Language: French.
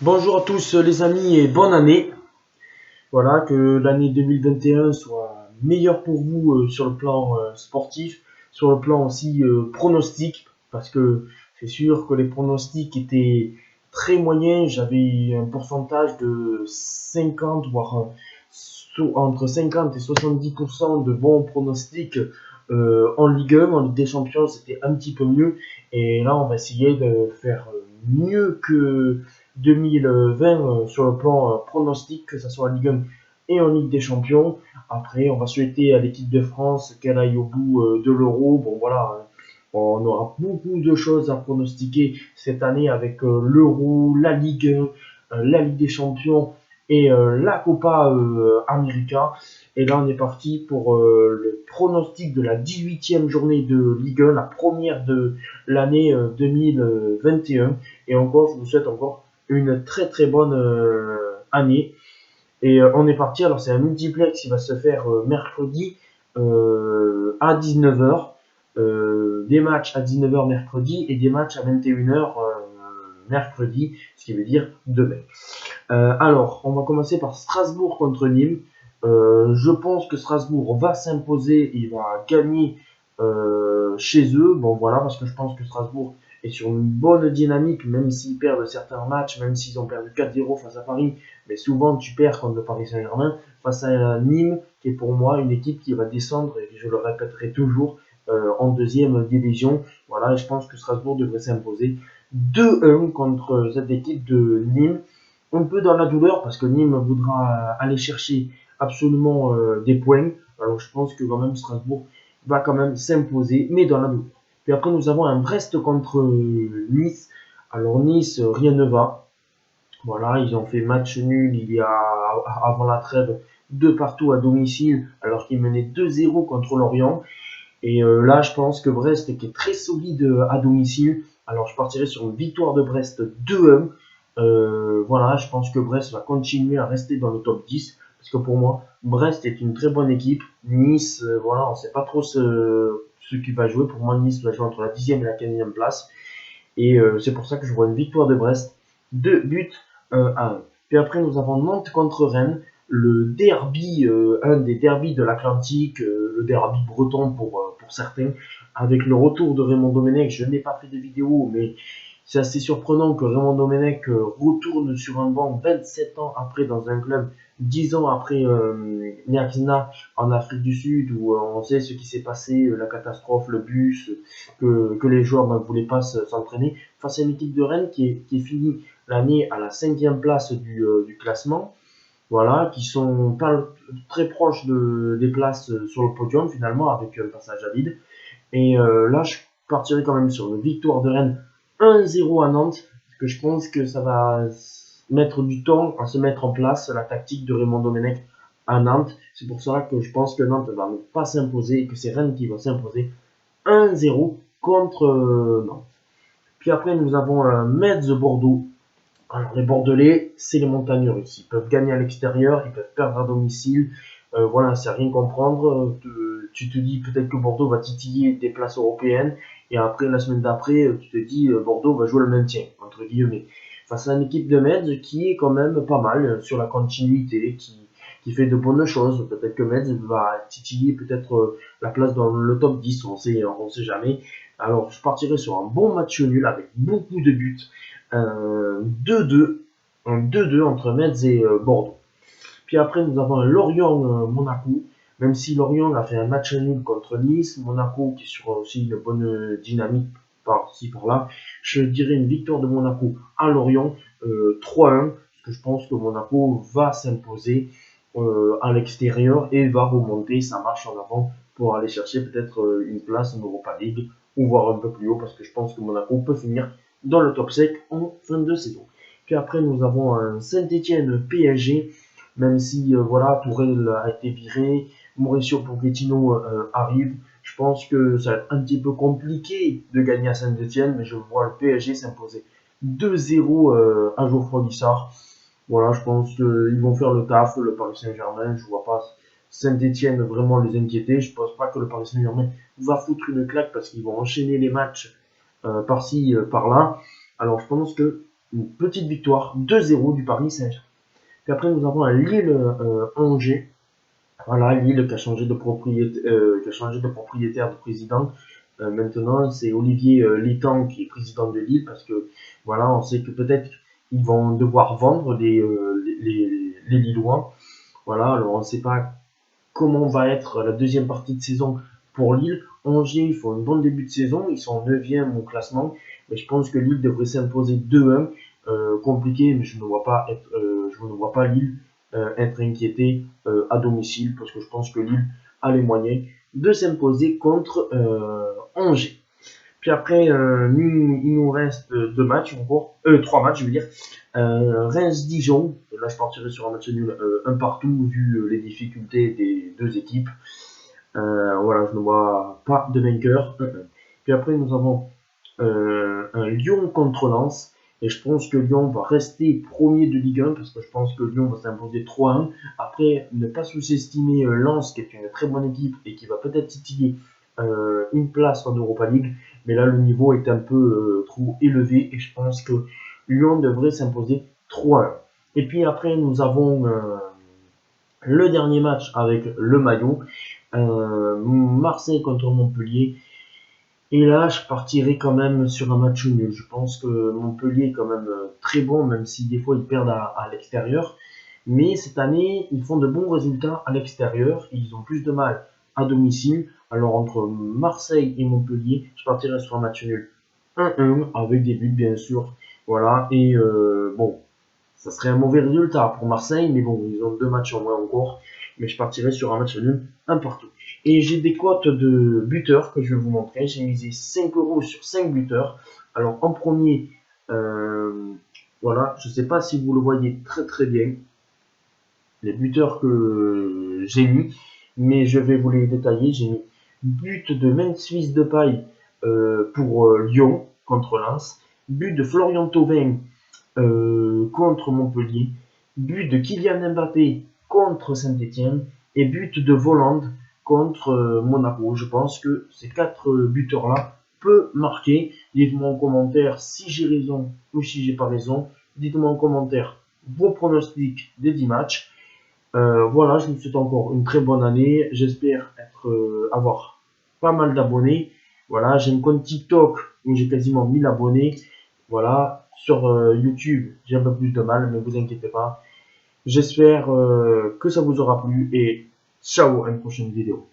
Bonjour à tous les amis et bonne année. Voilà, que l'année 2021 soit meilleure pour vous sur le plan sportif, sur le plan aussi pronostic, parce que c'est sûr que les pronostics étaient très moyens. J'avais un pourcentage de 50, voire entre 50 et 70% de bons pronostics en Ligue 1. En Ligue des Champions, c'était un petit peu mieux. Et là, on va essayer de faire mieux que 2020 sur le plan pronostic, que ce soit en Ligue 1 et en Ligue des Champions. Après, on va souhaiter à l'équipe de France qu'elle aille au bout de l'Euro. Bon, voilà, on aura beaucoup de choses à pronostiquer cette année avec l'Euro, la Ligue 1, la Ligue des Champions et la Copa América. Et là, on est parti pour le pronostic de la 18e journée de Ligue 1, la première de l'année 2021. Et encore, je vous souhaite encore une très très bonne année. Et on est parti, alors c'est un multiplex qui va se faire mercredi à 19h. Des matchs à 19h mercredi et des matchs à 21h mercredi, ce qui veut dire demain. Alors, on va commencer par Strasbourg contre Nîmes. Je pense que Strasbourg va s'imposer, il va gagner chez eux. Bon, voilà, parce que je pense que Strasbourg est sur une bonne dynamique, même s'ils perdent certains matchs, même s'ils ont perdu 4-0 face à Paris. Mais souvent, tu perds contre le Paris Saint-Germain face à Nîmes, qui est pour moi une équipe qui va descendre, et je le répéterai toujours, en deuxième division. Voilà, et je pense que Strasbourg devrait s'imposer 2-1 contre cette équipe de Nîmes, un peu dans la douleur parce que Nîmes voudra aller chercher absolument des points. Alors je pense que quand même Strasbourg va quand même s'imposer, mais dans la douleur. Puis après nous avons un Brest contre Nice. Alors Nice, rien ne va. Voilà, ils ont fait match nul il y a avant la trêve, deux partout à domicile, alors qu'ils menaient 2-0 contre Lorient. Et là, je pense que Brest, qui est très solide à domicile, alors je partirai sur une victoire de Brest 2-1. Voilà, je pense que Brest va continuer à rester dans le top 10, parce que pour moi, Brest est une très bonne équipe. Nice, voilà, on ne sait pas trop ce qui va jouer. Pour moi, Nice va jouer entre la 10e et la 15e place. Et c'est pour ça que je vois une victoire de Brest, 2 buts à 1. Puis après, nous avons Nantes contre Rennes, le derby, un des derbys de l'Atlantique, le derby breton pour certains, avec le retour de Raymond Domenech. Je n'ai pas fait de vidéo, mais c'est assez surprenant que Raymond Domenech retourne sur un banc 27 ans après dans un club, 10 ans après Nyakina en Afrique du Sud, où on sait ce qui s'est passé, la catastrophe, le bus, que les joueurs ne voulaient pas s'entraîner, face à une équipe de Rennes qui est finie l'année à la 5e place du classement, voilà, qui sont pas très proches des places sur le podium finalement, avec un passage à vide. Et là, je partirai quand même sur une victoire de Rennes 1-0 à Nantes, parce que je pense que ça va mettre du temps à se mettre en place, la tactique de Raymond Domenech à Nantes. C'est pour cela que je pense que Nantes va ne pas s'imposer et que c'est Rennes qui va s'imposer 1-0 contre Nantes. Puis après, nous avons Metz Bordeaux. Alors, les Bordelais, c'est les montagnes russes. Ils peuvent gagner à l'extérieur, ils peuvent perdre à domicile. Voilà, c'est rien comprendre. Tu te dis peut-être que Bordeaux va titiller des places européennes. Et après, la semaine d'après, tu te dis Bordeaux va jouer le maintien, entre guillemets. Face à une équipe de Metz qui est quand même pas mal sur la continuité, qui fait de bonnes choses. Peut-être que Metz va titiller peut-être la place dans le top 10, on sait jamais. Alors, je partirai sur un bon match nul avec beaucoup de buts. 2-2, un 2-2 entre Metz et Bordeaux. Puis après, nous avons un Lorient-Monaco. Même si Lorient a fait un match nul contre Nice, Monaco qui est sur aussi une bonne dynamique par-ci par-là, je dirais une victoire de Monaco à Lorient 3-1, parce que je pense que Monaco va s'imposer à l'extérieur et va remonter sa marche en avant pour aller chercher peut-être une place en Europa League ou voir un peu plus haut, parce que je pense que Monaco peut finir dans le top 5 en fin de saison. Puis après, nous avons un Saint-Etienne PSG, même si voilà, Tourelle a été viré, Mauricio Pochettino arrive. Je pense que ça va être un petit peu compliqué de gagner à Saint-Etienne, mais je vois le PSG s'imposer 2-0 à Geoffroy Guichard. Voilà, je pense qu'ils vont faire le taf, le Paris Saint-Germain. Je vois pas Saint-Etienne vraiment les inquiéter. Je pense pas que le Paris Saint-Germain va foutre une claque parce qu'ils vont enchaîner les matchs par-ci, par-là. Alors je pense que une petite victoire 2-0 du Paris Saint-Germain. Puis après, nous avons un Lille-Angers. Voilà, Lille qui a changé de propriétaire, de président. Maintenant, c'est Olivier Létang qui est président de Lille parce que voilà, on sait que peut-être ils vont devoir vendre les Lillois. Voilà, alors on ne sait pas comment va être la deuxième partie de saison pour Lille. Angers, ils font un bon début de saison, ils sont 9e au classement, mais je pense que Lille devrait s'imposer 2-1. Compliqué, mais je ne vois pas Lille être inquiété à domicile, parce que je pense que Lille a les moyens de s'imposer contre Angers. Puis après, il nous reste 2 matchs encore, 3 matchs, je veux dire. Reims-Dijon, là je partirai sur un match nul, un partout, vu les difficultés des deux équipes. Voilà, je ne vois pas de vainqueur. Puis après, nous avons un Lyon contre Lens. Et je pense que Lyon va rester premier de Ligue 1 parce que je pense que Lyon va s'imposer 3-1. Après, ne pas sous-estimer Lens qui est une très bonne équipe et qui va peut-être titiller une place en Europa League. Mais là, le niveau est un peu trop élevé et je pense que Lyon devrait s'imposer 3-1. Et puis après, nous avons le dernier match avec le maillot. Marseille contre Montpellier. Et là, je partirai quand même sur un match nul. Je pense que Montpellier est quand même très bon, même si des fois ils perdent à l'extérieur. Mais cette année, ils font de bons résultats à l'extérieur. Ils ont plus de mal à domicile. Alors entre Marseille et Montpellier, je partirai sur un match nul 1-1 avec des buts bien sûr. Voilà. Et bon, ça serait un mauvais résultat pour Marseille, mais bon, ils ont 2 matchs en moins encore. Mais je partirai sur un match nul, un partout. Et j'ai des cotes de buteurs que je vais vous montrer. J'ai misé 5 euros sur 5 buteurs. Alors en premier, voilà, je ne sais pas si vous le voyez très très bien, les buteurs que j'ai mis, mais je vais vous les détailler. J'ai mis but de Memphis Depay pour Lyon contre Lens, but de Florian Thauvin contre Montpellier, but de Kylian Mbappé contre Saint-Etienne et but de Voland contre Monaco. Je pense que ces 4 buteurs-là peuvent marquer. Dites-moi en commentaire si j'ai raison ou si j'ai pas raison. Dites-moi en commentaire vos pronostics des 10 matchs. Voilà, je vous souhaite encore une très bonne année. J'espère avoir pas mal d'abonnés. Voilà, j'ai un compte TikTok où j'ai quasiment 1000 abonnés. Voilà, sur YouTube, j'ai un peu plus de mal, mais vous inquiétez pas. J'espère que ça vous aura plu et ciao à une prochaine vidéo.